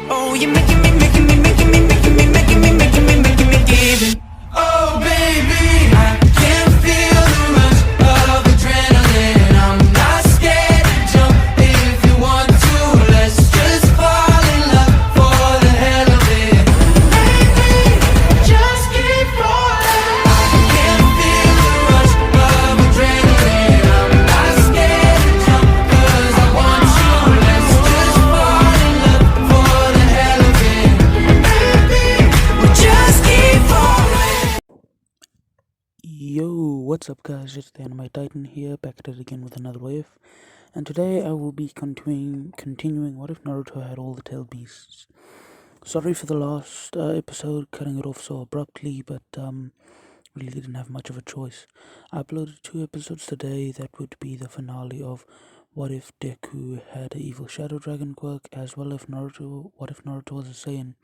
Oh, you're making me, making me, making me, making me, making me, making me, making me give it. Oh, baby, I can feel the rush of adrenaline. I'm not scared to jump if you want to. Let's just fall in love for the hell of it. Baby, just keep falling. I can feel the rush of adrenaline. I'm not scared to jump 'cause I want you. Let's just fall in love for the hell of it. Baby, we just keep falling. Yo, what's up guys, it's the Anime Titan here, back at it again with another wave. And today I will be continuing What If Naruto Had All the Tail Beasts. Sorry for the last episode, cutting it off so abruptly, but really didn't have much of a choice. I uploaded 2 episodes today that would be the finale of What If Deku Had an Evil Shadow Dragon quirk, as well as What If Naruto was a Saiyan.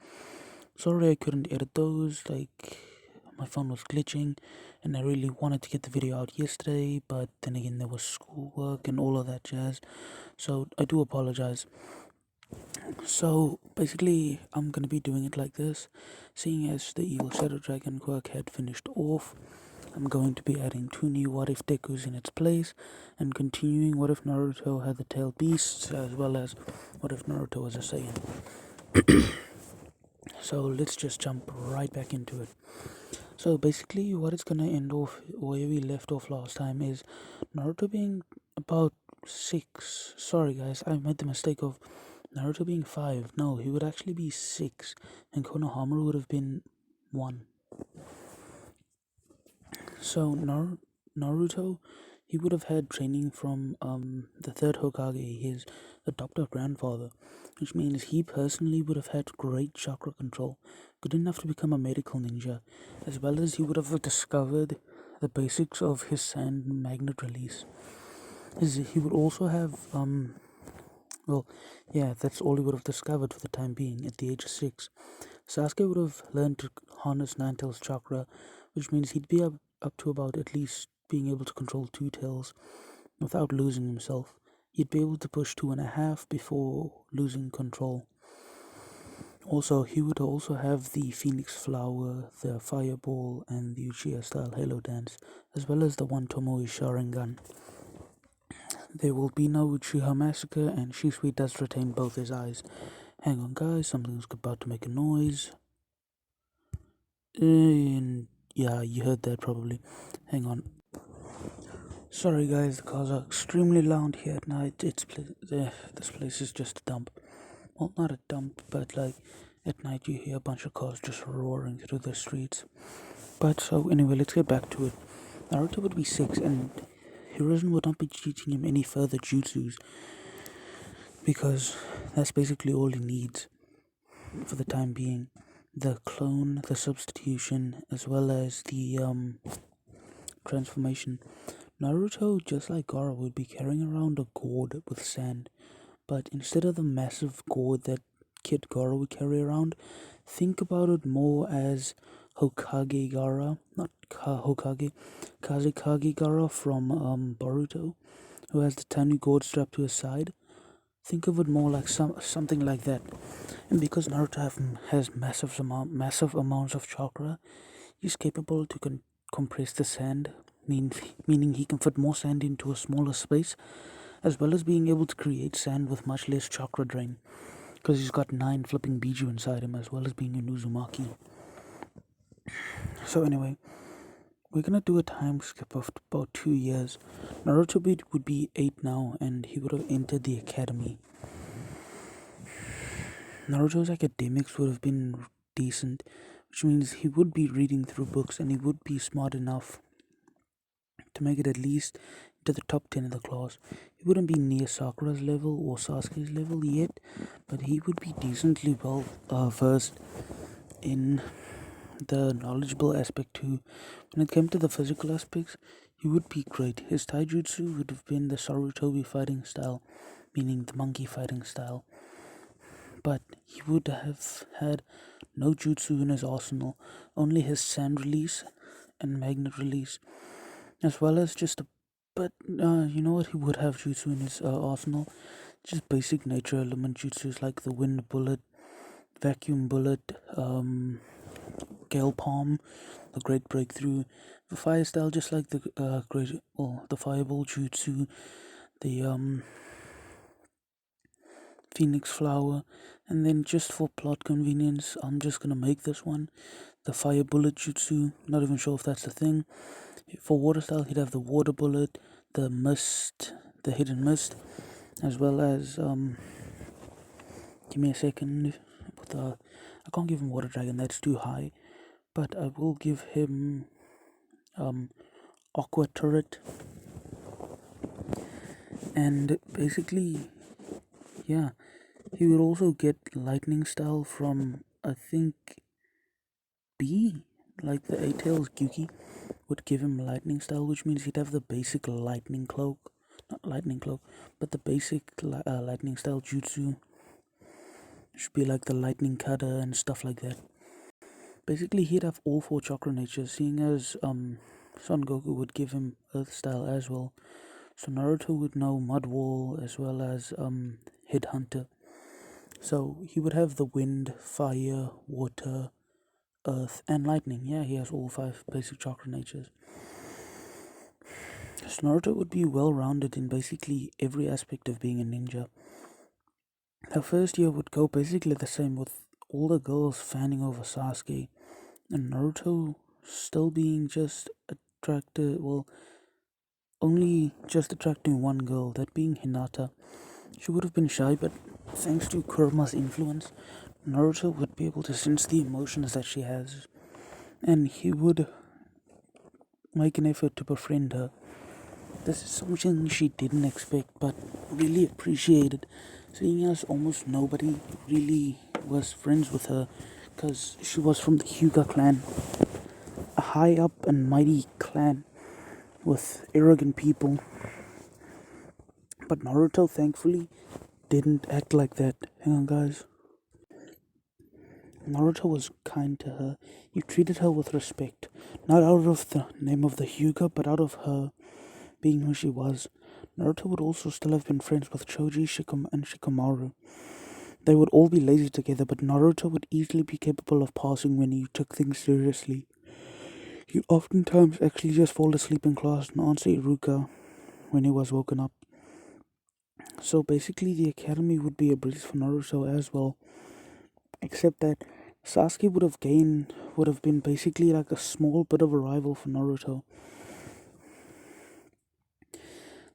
Sorry I couldn't edit those, my phone was glitching and I really wanted to get the video out yesterday, but then again there was schoolwork and all of that jazz, so I do apologize. So basically I'm gonna be doing it like this. Seeing as the Evil Shadow Dragon quirk had finished off, I'm going to be adding 2 new What If Dekus in its place and continuing What If Naruto had the tail beasts, as well as What If Naruto was a Saiyan. So let's just jump right back into it. So basically what it's gonna end off where we left off last time is Naruto being about 6. Sorry guys, I made the mistake of Naruto being 5. No, he would actually be 6 and Konohamaru would have been 1. So Naruto, he would have had training from the third Hokage, his adoptive grandfather, which means he personally would have had great chakra control, good enough to become a medical ninja, as well as he would have discovered the basics of his sand magnet release. He would also have that's all he would have discovered for the time being at the age of 6. Sasuke would have learned to harness Ninetales chakra, which means he'd be up to about at least being able to control 2 tails without losing himself. He'd be able to push 2.5 before losing control. Also, he would also have the Phoenix Flower, the Fireball, and the Uchiha style Halo Dance, as well as the One Tomoe Sharingan. There will be no Uchiha Massacre, and Shisui does retain both his eyes. Hang on guys, something's about to make a noise. And yeah, you heard that probably. Hang on. Sorry guys, the cars are extremely loud here at night. This place is just a dump. Well, not a dump, but like at night you hear a bunch of cars just roaring through the streets. But so anyway, let's get back to it. Naruto would be 6 and Hiruzen would not be teaching him any further jutsus, because that's basically all he needs for the time being. The clone, the substitution, as well as the transformation. Naruto, just like Gaara, would be carrying around a gourd with sand, but instead of the massive gourd that Kid Gaara would carry around, think about it more as Hokage Gaara, not Hokage, Kazekage Gaara from Boruto, who has the tiny gourd strapped to his side. Think of it more like something like that. And because Naruto has massive amounts of chakra, he's capable to compress the sand, meaning he can fit more sand into a smaller space, as well as being able to create sand with much less chakra drain, because he's got 9 flipping Biju inside him, as well as being an Uzumaki. So anyway, we're gonna do a time skip of about 2 years. Naruto would be 8 now, and he would have entered the academy. Naruto's academics would have been decent, which means he would be reading through books and he would be smart enough to make it at least into the top 10 of the class. He wouldn't be near Sakura's level or Sasuke's level yet, but he would be decently well versed in the knowledgeable aspect too. When it came to the physical aspects, he would be great. His taijutsu would have been the Sarutobi fighting style, meaning the monkey fighting style. But he would have had no jutsu in his arsenal, only his sand release and magnet release, as well as just but you know what, he would have jutsu in his arsenal, just basic nature element jutsus like the wind bullet, vacuum bullet, gale palm, the great breakthrough, the fire style, just like the the fireball jutsu, the phoenix flower, and then just for plot convenience, I'm just gonna make this one the fire bullet jutsu. Not even sure if that's the thing. For water style, he'd have the water bullet, the mist, the hidden mist, as well as give me a second. With I can't give him water dragon. That's too high. But I will give him aqua turret, and basically, yeah, he would also get lightning style from, I think, B, like the Eight Tails Gyuki would give him lightning style, which means he'd have the basic lightning cloak, not lightning cloak, but the basic lightning style jutsu. Should be like the lightning cutter and stuff like that. Basically, he'd have all four chakra natures, seeing as Son Goku would give him earth style as well. So Naruto would know Mud Wall as well as Headhunter. So he would have the wind, fire, water, earth, and lightning. Yeah, he has all five basic chakra natures. So Naruto would be well rounded in basically every aspect of being a ninja. Her first year would go basically the same, with all the girls fanning over Sasuke, and Naruto still being just attracted, well, only just attracting one girl, that being Hinata. She would have been shy, but thanks to Kurama's influence, Naruto would be able to sense the emotions that she has, and he would make an effort to befriend her. This is something she didn't expect, but really appreciated, seeing as almost nobody really was friends with her, because she was from the Hyuga clan, a high up and mighty clan with arrogant people. But Naruto, thankfully, didn't act like that. Hang on, guys. Naruto was kind to her. He treated her with respect, not out of the name of the Hyuga, but out of her being who she was. Naruto would also still have been friends with Choji, and Shikamaru. They would all be lazy together, but Naruto would easily be capable of passing when he took things seriously. He'd oftentimes actually just fall asleep in class and answer Iruka when he was woken up. So basically, the academy would be a breeze for Naruto as well, except that Sasuke would have been basically like a small bit of a rival for Naruto.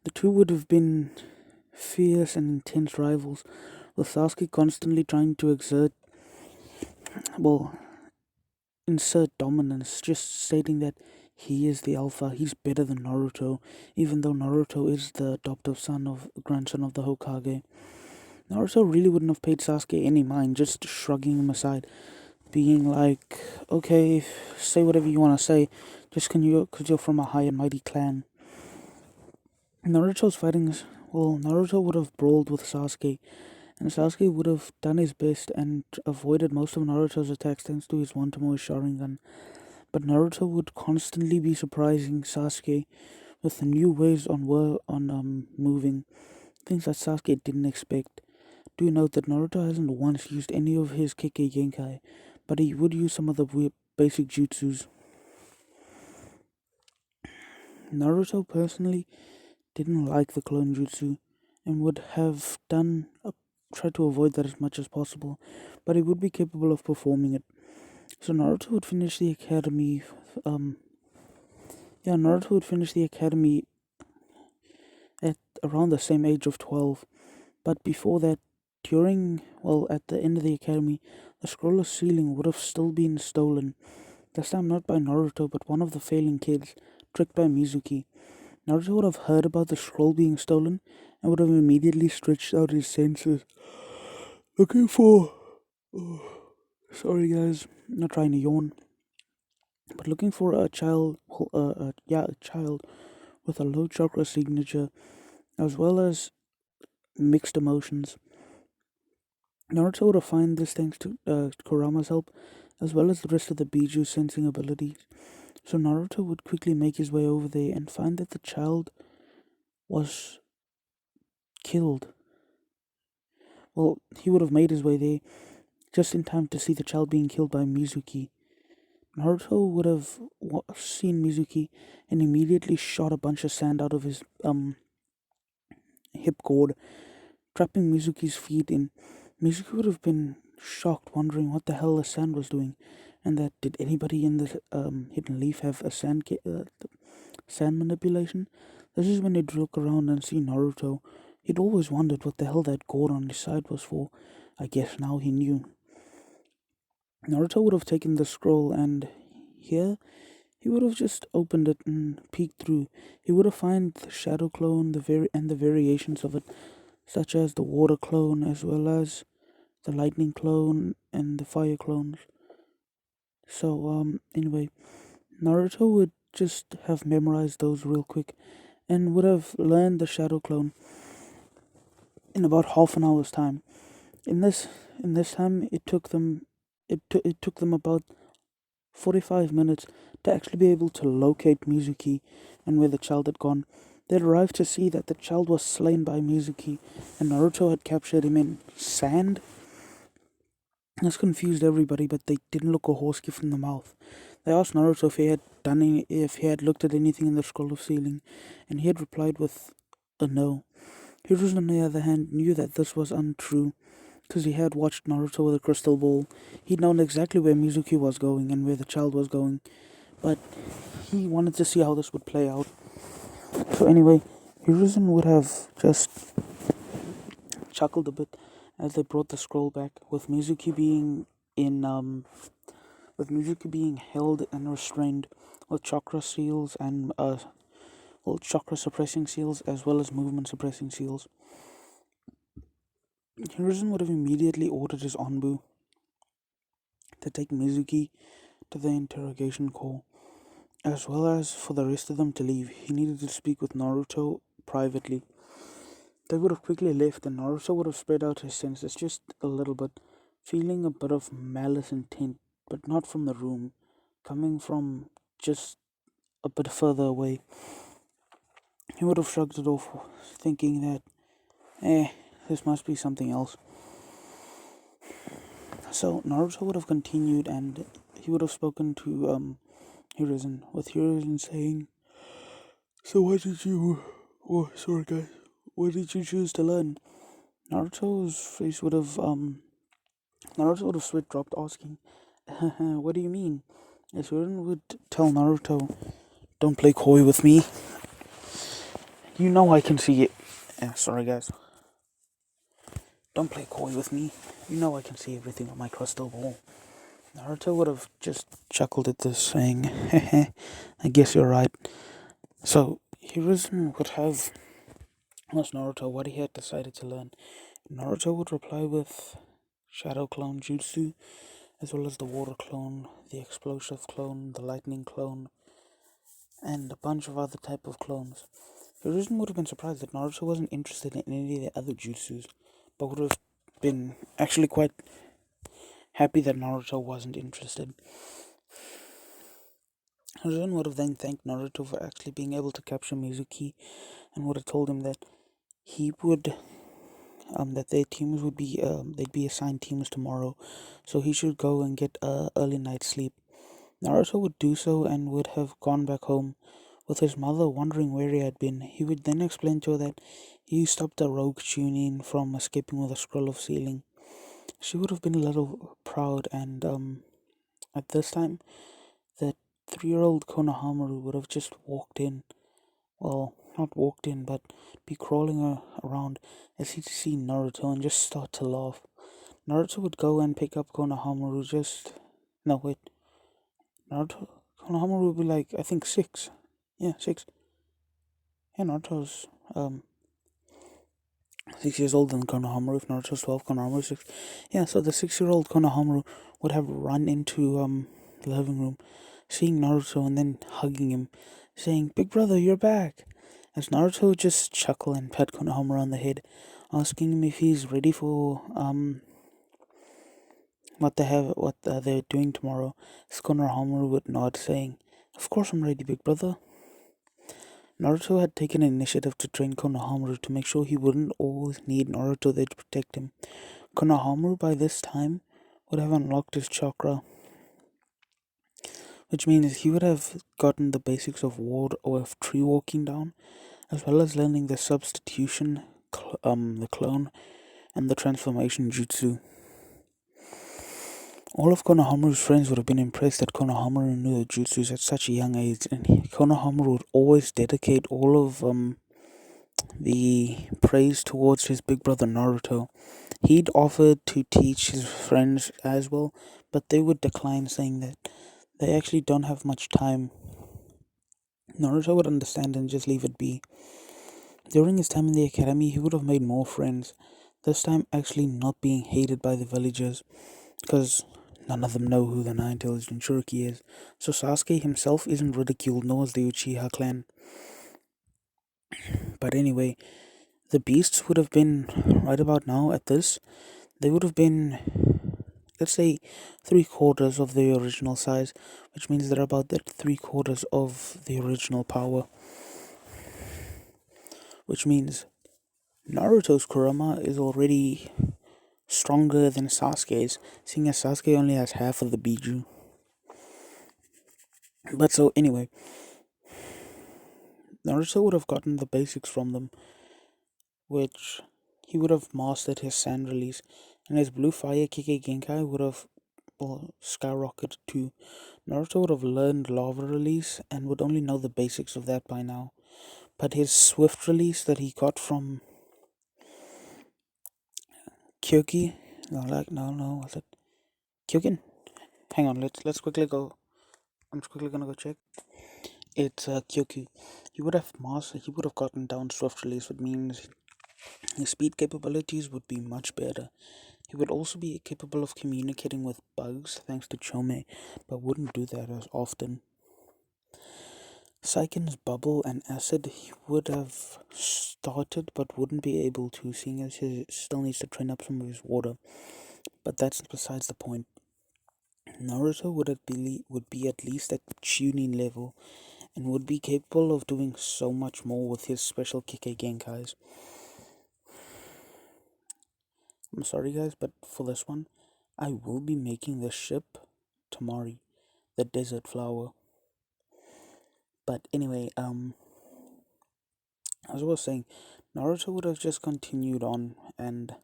The two would have been fierce and intense rivals, with Sasuke constantly trying to insert dominance, just stating that he is the alpha, he's better than Naruto, even though Naruto is the adoptive grandson of the Hokage. Naruto really wouldn't have paid Sasuke any mind, just shrugging him aside, being like, okay, say whatever you want to say, just because you're from a high and mighty clan. Naruto would have brawled with Sasuke, and Sasuke would have done his best and avoided most of Naruto's attacks thanks to his One-Tomoe Sharingan. But Naruto would constantly be surprising Sasuke with new ways on moving, things that Sasuke didn't expect. Do note that Naruto hasn't once used any of his Kekkei Genkai, but he would use some of the weird basic jutsus. Naruto personally didn't like the clone jutsu and would have tried to avoid that as much as possible, but he would be capable of performing it. So Naruto would finish the academy. Naruto would finish the academy at around the same age of 12, but before that, at the end of the academy, the scroll of sealing would have still been stolen. This time not by Naruto, but one of the failing kids, tricked by Mizuki. Naruto would have heard about the scroll being stolen and would have immediately stretched out his senses, looking for. Sorry, guys, I'm not trying to yawn, but looking for a child. A child with a low chakra signature, as well as mixed emotions. Naruto would have found this thanks to Kurama's help, as well as the rest of the Biju sensing abilities. So Naruto would quickly make his way over there and find that the child was killed. Well, he would have made his way there, just in time to see the child being killed by Mizuki. Naruto would have seen Mizuki and immediately shot a bunch of sand out of his hip cord, trapping Mizuki's feet in. Mizuki would have been shocked, wondering what the hell the sand was doing, and that did anybody in the hidden leaf have a sand manipulation? This is when he'd look around and see Naruto. He'd always wondered what the hell that cord on his side was for. I guess now he knew. Naruto would have taken the scroll, and here he would have just opened it and peeked through. He would have found the shadow clone, the variations of it, such as the water clone as well as the lightning clone and the fire clones. So anyway, Naruto would just have memorized those real quick and would have learned the shadow clone in about half an hour's time. In this time, it took them about 45 minutes to actually be able to locate Mizuki and where the child had gone. They'd arrived to see that the child was slain by Mizuki, and Naruto had captured him in sand. This confused everybody, but they didn't look a horse gift in the mouth. They asked Naruto if he had looked at anything in the scroll of sealing, and he had replied with a no. Hiruzen, on the other hand, knew that this was untrue, because he had watched Naruto with a crystal ball. He'd known exactly where Mizuki was going and where the child was going, but he wanted to see how this would play out. So anyway, Hiruzen would have just chuckled a bit as they brought the scroll back, with Mizuki being held and restrained with chakra seals and chakra suppressing seals as well as movement suppressing seals. Hiruzen would have immediately ordered his Onbu to take Mizuki to the interrogation call, as well as for the rest of them to leave. He needed to speak with Naruto privately. They would have quickly left, and Naruto would have spread out his senses just a little bit, feeling a bit of malice intent, but not from the room, coming from just a bit further away. He would have shrugged it off, thinking that, this must be something else. So Naruto would have continued, and he would have spoken to Hiruzen, with Hiruzen saying, "So what did you? Oh, sorry guys. What did you choose to learn?" Naruto's face would have Naruto would have sweat dropped, asking, "What do you mean?" As Hiruzen would tell Naruto, "Don't play coy with me. You know I can see it." Sorry guys. Don't play coy with me. You know I can see everything with my crystal ball. Naruto would have just chuckled at this, saying, "I guess you're right." So Hiruzen would have asked Naruto what he had decided to learn. Naruto would reply with Shadow Clone Jutsu, as well as the Water Clone, the Explosive Clone, the Lightning Clone, and a bunch of other type of clones. Hiruzen would have been surprised that Naruto wasn't interested in any of the other jutsus, but would have been actually quite happy that Naruto wasn't interested. Hiruzen would have then thanked Naruto for actually being able to capture Mizuki, and would have told him that he would that their teams would be they'd be assigned teams tomorrow, so he should go and get early night sleep. Naruto would do so and would have gone back home, with his mother wondering where he had been. He would then explain to her that he stopped a rogue Chunin from escaping with a scroll of sealing. She would have been a little proud, and at this time, that 3-year-old Konohamaru would have just walked in. Well, not walked in, but be crawling around as he'd see Naruto and just start to laugh. Naruto would go and pick up Konohamaru No, wait. Konohamaru would be like, I think 6. Yeah, 6. Yeah, Naruto's 6 years older than Konohamaru. If Naruto's 12, Konohamaru's 6. Yeah, so the 6-year-old Konohamaru would have run into the living room, seeing Naruto and then hugging him, saying, "Big brother, you're back." As Naruto would just chuckle and pat Konohamaru on the head, asking him if he's ready for what they're doing tomorrow. As Konohamaru would nod, saying, "Of course I'm ready, big brother." Naruto had taken initiative to train Konohamaru to make sure he wouldn't always need Naruto there to protect him. Konohamaru by this time would have unlocked his chakra, which means he would have gotten the basics of ward or of tree walking down, as well as learning the substitution, the clone, and the transformation jutsu. All of Konohamaru's friends would have been impressed that Konohamaru knew the jutsus at such a young age, and Konohamaru would always dedicate all of the praise towards his big brother Naruto. He'd offered to teach his friends as well, but they would decline, saying that they actually don't have much time. Naruto would understand and just leave it be. During his time in the academy, he would have made more friends, this time actually not being hated by the villagers, because none of them know who the Nine-Tailed Jinchuriki is, so Sasuke himself isn't ridiculed, nor is the Uchiha clan. But anyway, the beasts would have been, right about now at this, they would have been, let's say, 3/4 of the original size, which means they're about that 3/4 of the original power. Which means Naruto's Kurama is already stronger than Sasuke's, seeing as Sasuke only has half of the Biju. But so anyway, Naruto would have gotten the basics from them, which he would have mastered his sand release, and his blue fire Kike Genkai would have skyrocketed too. Naruto would have learned lava release and would only know the basics of that by now. But his swift release that he got from Kyoki, no, was it Kyokin? Hang on, let's quickly go. I'm just quickly gonna go check. It's Kyoku. He would have gotten down swift release, which means his speed capabilities would be much better. He would also be capable of communicating with bugs thanks to Chome, but wouldn't do that as often. Saiken's bubble and acid he would have started but wouldn't be able to, seeing as he still needs to train up some of his water. But that's besides the point. Naruto would be at least at tuning level and would be capable of doing so much more with his special Kike Genkais. I'm sorry guys, but for this one, I will be making the ship Tamari, the desert flower. But anyway, as I was saying, Naruto would have just continued on and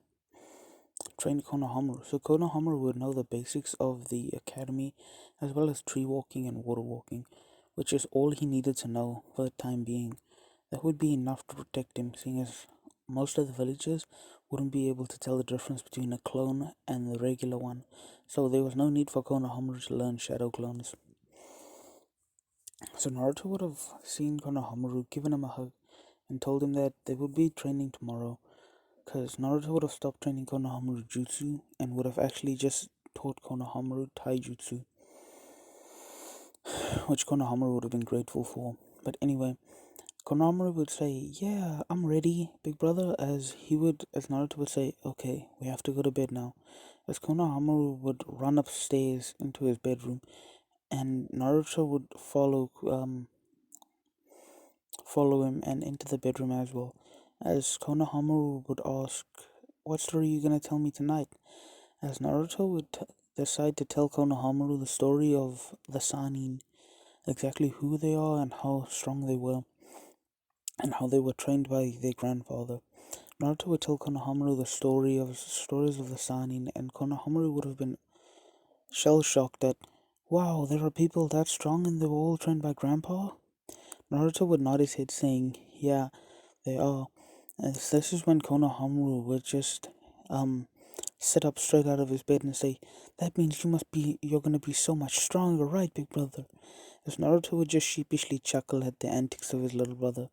trained Konohamaru. So Konohamaru would know the basics of the academy as well as tree walking and water walking, which is all he needed to know for the time being. That would be enough to protect him, seeing as most of the villagers wouldn't be able to tell the difference between a clone and the regular one, so there was no need for Konohamaru to learn shadow clones. So Naruto would have seen Konohamaru, given him a hug, and told him that they would be training tomorrow, because Naruto would have stopped training Konohamaru Jutsu and would have actually just taught Konohamaru Taijutsu, which Konohamaru would have been grateful for. But anyway, Konohamaru would say, "Yeah, I'm ready, big brother," as Naruto would say, "Okay, we have to go to bed now." As Konohamaru would run upstairs into his bedroom, and Naruto would follow him and into the bedroom as well. As Konohamaru would ask, "What story are you gonna tell me tonight?" As Naruto would decide to tell Konohamaru the story of the Sanin, exactly who they are and how strong they were, and how they were trained by their grandfather. Naruto would tell Konohamaru the stories of the Sanin, and Konohamaru would have been shell shocked that, wow, there are people that strong and they were all trained by Grandpa. Naruto would nod his head, saying, "Yeah, they are." And this is when Konohamaru would just sit up straight out of his bed and say, "That means you're gonna be so much stronger, right, big brother?" As Naruto would just sheepishly chuckle at the antics of his little brother.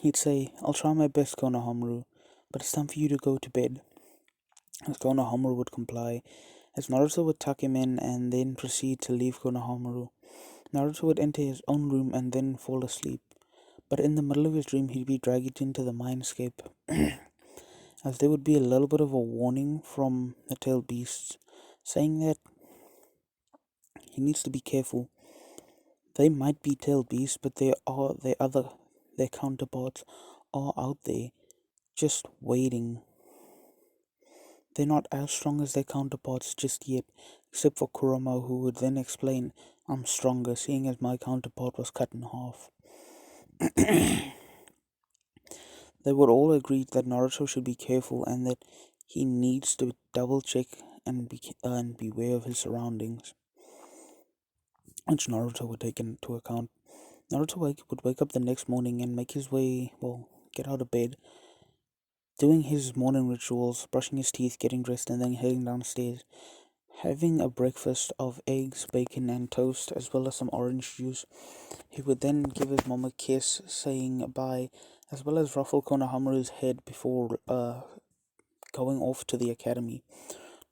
He'd say, "I'll try my best, Konohamaru, but it's time for you to go to bed." As Konohamaru would comply, as Naruto would tuck him in and then proceed to leave Konohamaru. Naruto would enter his own room and then fall asleep, but in the middle of his dream he'd be dragged into the mindscape, as there would be a little bit of a warning from the tailed beasts, saying that he needs to be careful. They might be tailed beasts, but their counterparts are out there, just waiting they're not as strong as their counterparts just yet, except for Kurama, who would then explain, I'm stronger, seeing as my counterpart was cut in half. They would all agree that Naruto should be careful and that he needs to double check and beware of his surroundings, which Naruto would take into account. Would wake up the next morning and make his way, get out of bed, doing his morning rituals, brushing his teeth, getting dressed, and then heading downstairs, having a breakfast of eggs, bacon, and toast, as well as some orange juice. He would then give his mom a kiss, saying bye, as well as ruffle Konohamaru's head before going off to the academy.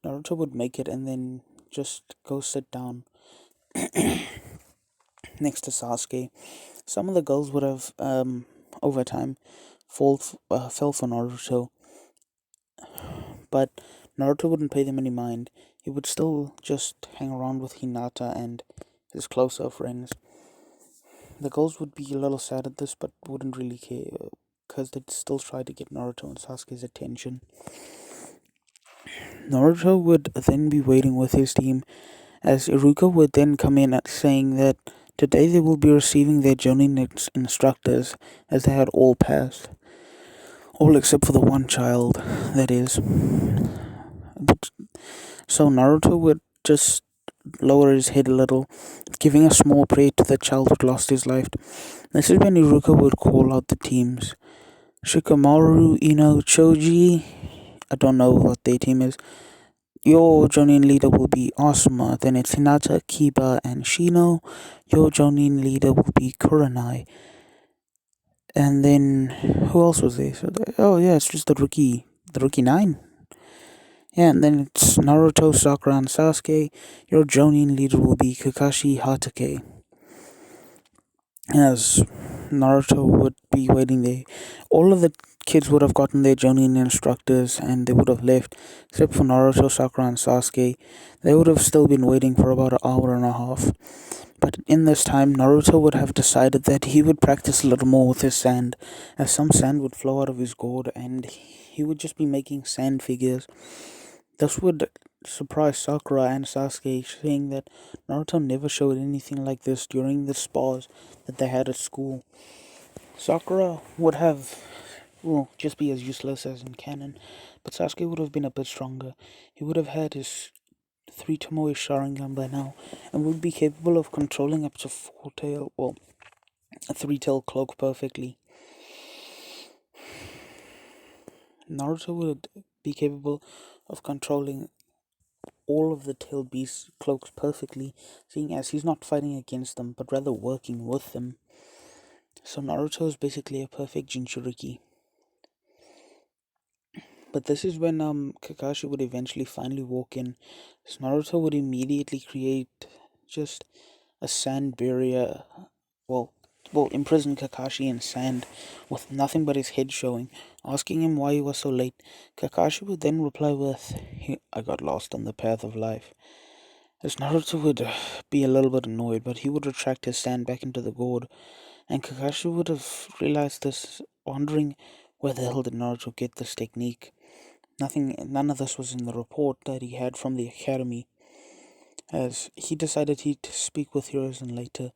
Naruto would make it and then just go sit down next to Sasuke. Some of the girls would have, over time, fell for Naruto, but Naruto wouldn't pay them any mind. He would still just hang around with Hinata and his closer friends. The girls would be a little sad at this, but wouldn't really care, because they'd still try to get Naruto and Sasuke's attention. Naruto would then be waiting with his team, as Iruka would then come in saying that today they will be receiving their Jonin instructors, as they had all passed. All except for the one child, that is. But, so Naruto would just lower his head a little, giving a small prayer to the child who lost his life. This is when Iruka would call out the teams. Shikamaru, Ino, Choji, I don't know what their team is. Your Jonin leader will be Asuma, then it's Hinata, Kiba, and Shino. Your Jonin leader will be Kurenai. And then, who else was there? It's just the rookie 9. Yeah, and then it's Naruto, Sakura, and Sasuke. Your Jonin leader will be Kakashi Hatake. As Naruto would be waiting there, all of the kids would have gotten their Jonin instructors and they would have left, except for Naruto, Sakura, and Sasuke. They would have still been waiting for about an hour and a half. But in this time, Naruto would have decided that he would practice a little more with his sand, as some sand would flow out of his gourd and he would just be making sand figures. This would surprise Sakura and Sasuke, saying that Naruto never showed anything like this during the spars that they had at school. Sakura would have, just be as useless as in canon, but Sasuke would have been a bit stronger. He would have had his 3 Tomoe Sharingan by now, and would be capable of controlling up to a 3-tail cloak perfectly. Naruto would be capable of controlling all of the tail beasts' cloaks perfectly, seeing as he's not fighting against them, but rather working with them. So Naruto is basically a perfect Jinchuriki. But this is when Kakashi would eventually finally walk in. So Naruto would immediately create just a sand barrier, well, imprison Kakashi in sand with nothing but his head showing, asking him why he was so late. Kakashi would then reply with, I got lost on the path of life. As Naruto would be a little bit annoyed, but he would retract his sand back into the gourd, and Kakashi would have realized this, wondering where the hell did Naruto get this technique. None of this was in the report that he had from the academy, as he decided he'd speak with Hiruzen later.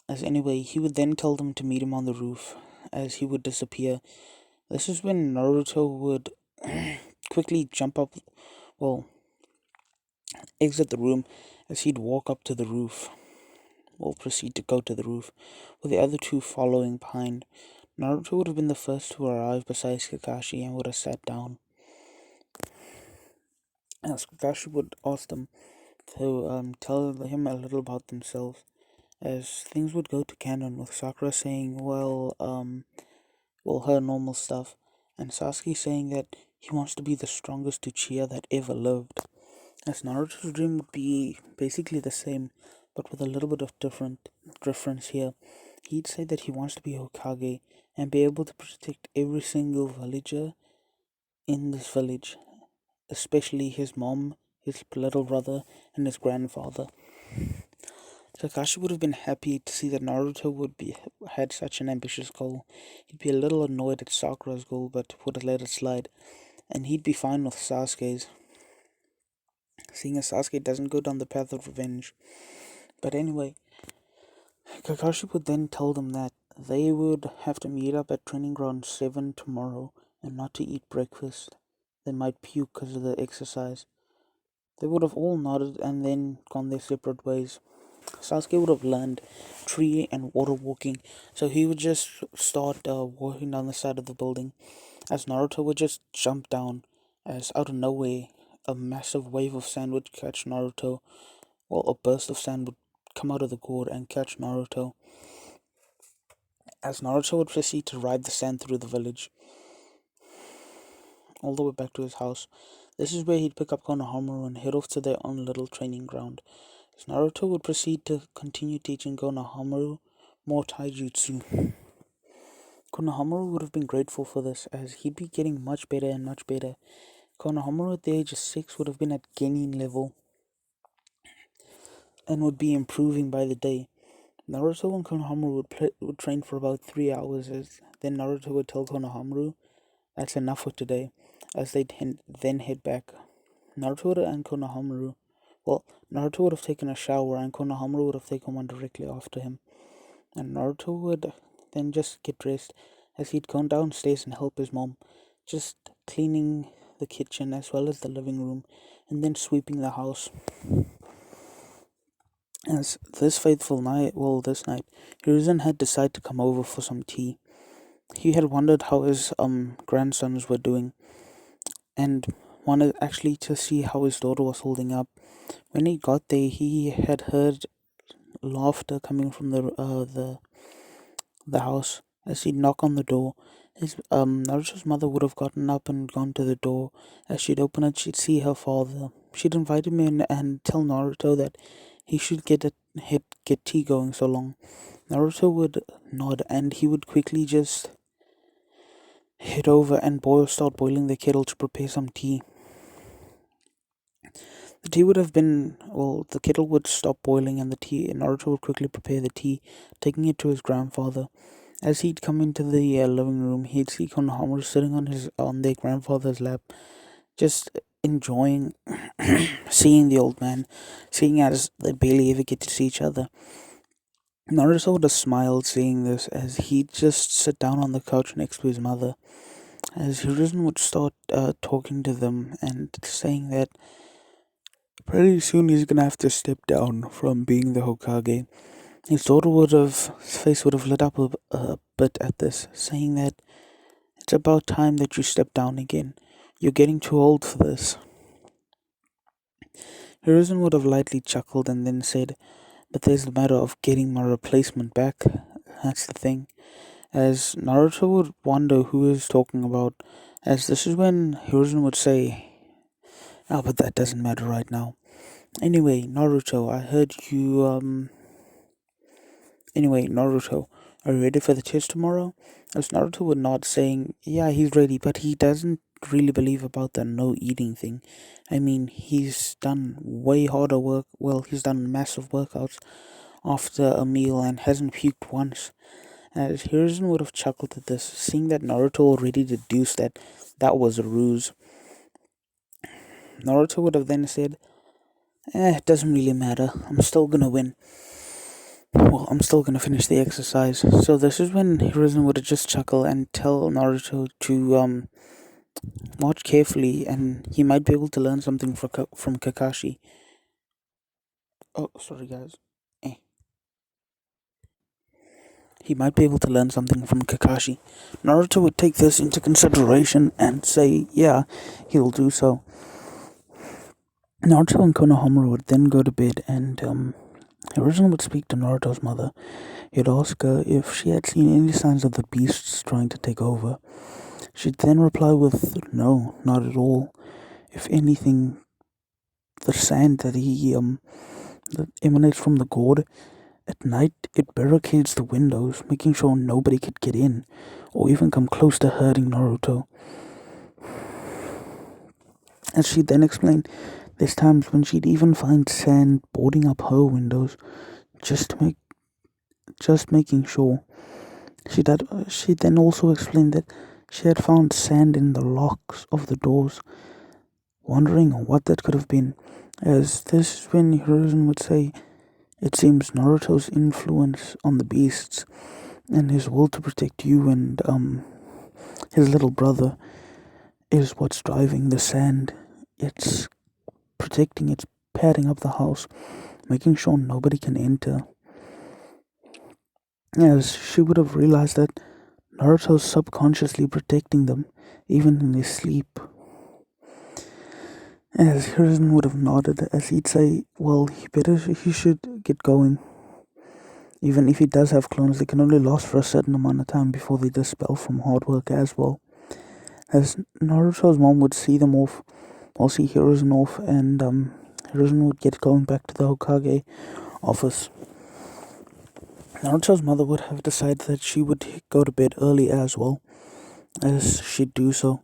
As anyway, he would then tell them to meet him on the roof, as he would disappear. This is when Naruto would quickly jump up, exit the room, as he'd walk up to the roof. Proceed to go to the roof, with the other two following behind. Naruto would have been the first to arrive besides Kakashi and would have sat down. As Kakashi would ask them to tell him a little about themselves, as things would go to canon with Sakura saying, her normal stuff, and Sasuke saying that he wants to be the strongest Uchiha that ever lived. As Naruto's dream would be basically the same, but with a little bit of difference here. He'd say that he wants to be Hokage and be able to protect every single villager in this village, especially his mom, his little brother, and his grandfather. Kakashi would have been happy to see that Naruto had such an ambitious goal. He'd be a little annoyed at Sakura's goal, but would have let it slide. and he'd be fine with Sasuke's, seeing as Sasuke doesn't go down the path of revenge. But anyway, Kakashi would then tell them that they would have to meet up at training ground 7 tomorrow and not to eat breakfast. They might puke because of the exercise. They would have all nodded and then gone their separate ways. Sasuke would have learned tree and water walking, so he would just start walking down the side of the building, as Naruto would just jump down, as out of nowhere, a massive wave of sand would catch Naruto, while a burst of sand would come out of the gourd and catch Naruto, as Naruto would proceed to ride the sand through the village, all the way back to his house. This is where he'd pick up Konohamaru and head off to their own little training ground. As Naruto would proceed to continue teaching Konohamaru more taijutsu. Konohamaru would have been grateful for this, as he'd be getting much better and much better. Konohamaru at the age of 6 would have been at Genin level and would be improving by the day. Naruto and Konohamaru would train for about 3 hours, as then Naruto would tell Konohamaru, "That's enough for today," as they'd then head back. Naruto and Konohamaru, Naruto would have taken a shower and Konohamaru would have taken one directly after him. And Naruto would then just get dressed, as he'd gone downstairs and help his mom, just cleaning the kitchen as well as the living room, and then sweeping the house. As this night, Hiruzen had decided to come over for some tea. He had wondered how his grandsons were doing, and wanted actually to see how his daughter was holding up. When he got there, he had heard laughter coming from the house as he'd knock on the door. His Naruto's mother would have gotten up and gone to the door. As she'd open it, she'd see her father. She'd invite him in and tell Naruto that he should get tea going so long. Naruto would nod and he would quickly just head over and start boiling the kettle to prepare some tea. The tea would have been, the kettle would stop boiling and Naruto would quickly prepare the tea, taking it to his grandfather. As he'd come into the living room, he'd see Konohamaru sitting on their grandfather's lap, just enjoying seeing the old man, seeing as they barely ever get to see each other. Naruto would have smiled seeing this, as he'd just sit down on the couch next to his mother, as Hiruzen would start talking to them and saying that pretty soon he's gonna have to step down from being the Hokage. His face would have lit up a bit at this, saying that it's about time that you step down again. You're getting too old for this. Hiruzen would have lightly chuckled and then said, "But there's the matter of getting my replacement back. That's the thing." As Naruto would wonder who he was talking about, as this is when Hiruzen would say, "Ah, but that doesn't matter right now. Anyway, Naruto, are you ready for the test tomorrow?" As Naruto would nod, saying, "Yeah, he's ready, but he doesn't really believe about the no eating thing. I mean, he's done way harder work. Well, he's done massive workouts after a meal and hasn't puked once." As Hiruzen would have chuckled at this, seeing that Naruto already deduced that that was a ruse. Naruto would have then said, "It doesn't really matter. I'm still gonna win. Well, I'm still gonna finish the exercise." So this is when Hiruzen would have just chuckle and tell Naruto to watch carefully, and he might be able to learn something from Kakashi. Oh, sorry guys. He might be able to learn something from Kakashi. Naruto would take this into consideration and say, yeah, he'll do so. Naruto and Konohamaru would then go to bed, and Hiruzen would speak to Naruto's mother. He'd ask her if she had seen any signs of the beasts trying to take over. She'd then reply with, "No, not at all. If anything, the sand that emanates from the gourd, at night it barricades the windows, making sure nobody could get in, or even come close to hurting Naruto." As she then explained, there's times when she'd even find sand boarding up her windows, just making sure. She then also explained that She had found sand in the locks of the doors, wondering what that could have been. As this is when Hiruzen would say, "It seems Naruto's influence on the beasts and his will to protect you and his little brother is what's driving the sand. It's protecting, it's padding up the house, making sure nobody can enter." As she would have realized that Naruto's subconsciously protecting them, even in his sleep. As Hiruzen would have nodded, as he'd say, "Well, he should get going. Even if he does have clones, they can only last for a certain amount of time before they dispel from hard work as well." As Naruto's mom would see them off, or see Hiruzen off, and Hiruzen would get going back to the Hokage office. Naruto's mother would have decided that she would go to bed early as well. As she'd do so,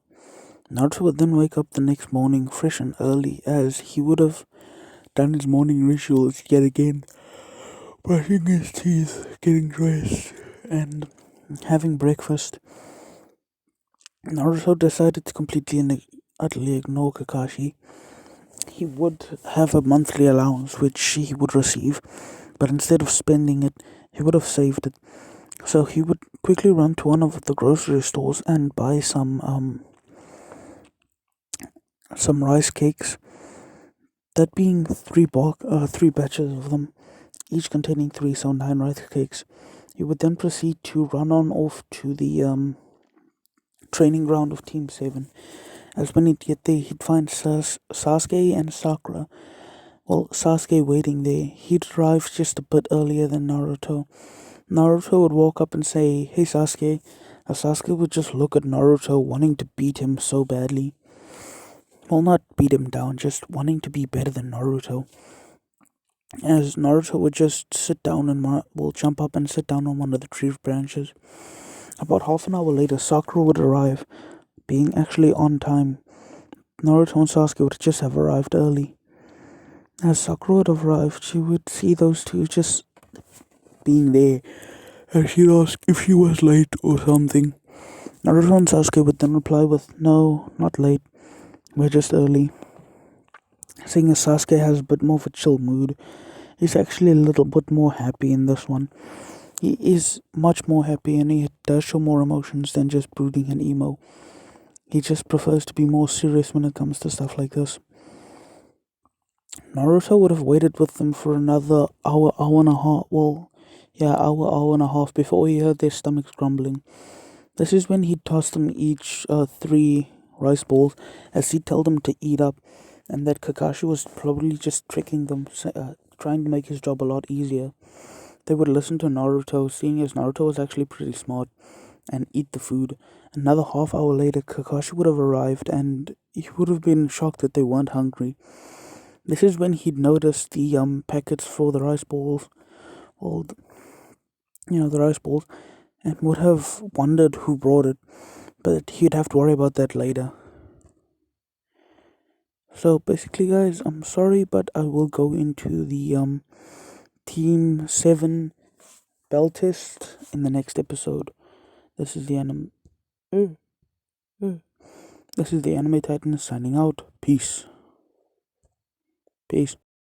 Naruto would then wake up the next morning fresh and early, as he would have done his morning rituals yet again, brushing his teeth, getting dressed, and having breakfast. Naruto decided to completely and utterly ignore Kakashi. He would have a monthly allowance which he would receive, but instead of spending it, he would have saved it. So he would quickly run to one of the grocery stores and buy some rice cakes. That being three batches of them, each containing three, so 9 rice cakes. He would then proceed to run on off to the training ground of Team 7. As when he'd get there, he'd find Sasuke and Sakura. Well, Sasuke waiting there. He'd arrive just a bit earlier than Naruto. Naruto would walk up and say, "Hey Sasuke." Sasuke would just look at Naruto, wanting to beat him so badly. Well, not beat him down, just wanting to be better than Naruto. As Naruto would just sit down and jump up and sit down on one of the tree branches. About half an hour later, Sakura would arrive, being actually on time. Naruto and Sasuke would just have arrived early. As Sakura would have arrived, she would see those two just being there, and she'd ask if she was late or something. Naruto and Sasuke would then reply with, "No, not late. We're just early." Seeing as Sasuke has a bit more of a chill mood, he's actually a little bit more happy in this one. He is much more happy, and he does show more emotions than just brooding and emo. He just prefers to be more serious when it comes to stuff like this. Naruto would have waited with them for another hour and a half. Well, yeah, hour and a half before he heard their stomachs grumbling. This is when he'd toss them each 3 rice balls, as he'd tell them to eat up, and that Kakashi was probably just tricking them, trying to make his job a lot easier. They would listen to Naruto, seeing as Naruto was actually pretty smart, and eat the food. Another half hour later, Kakashi would have arrived, and he would have been shocked that they weren't hungry. This is when he'd noticed the packets for the rice balls, or the rice balls, and would have wondered who brought it, but he'd have to worry about that later. So basically, guys, I'm sorry, but I will go into the Team 7 bell test in the next episode. This is the This is the Anime Titan signing out. Peace. Peace.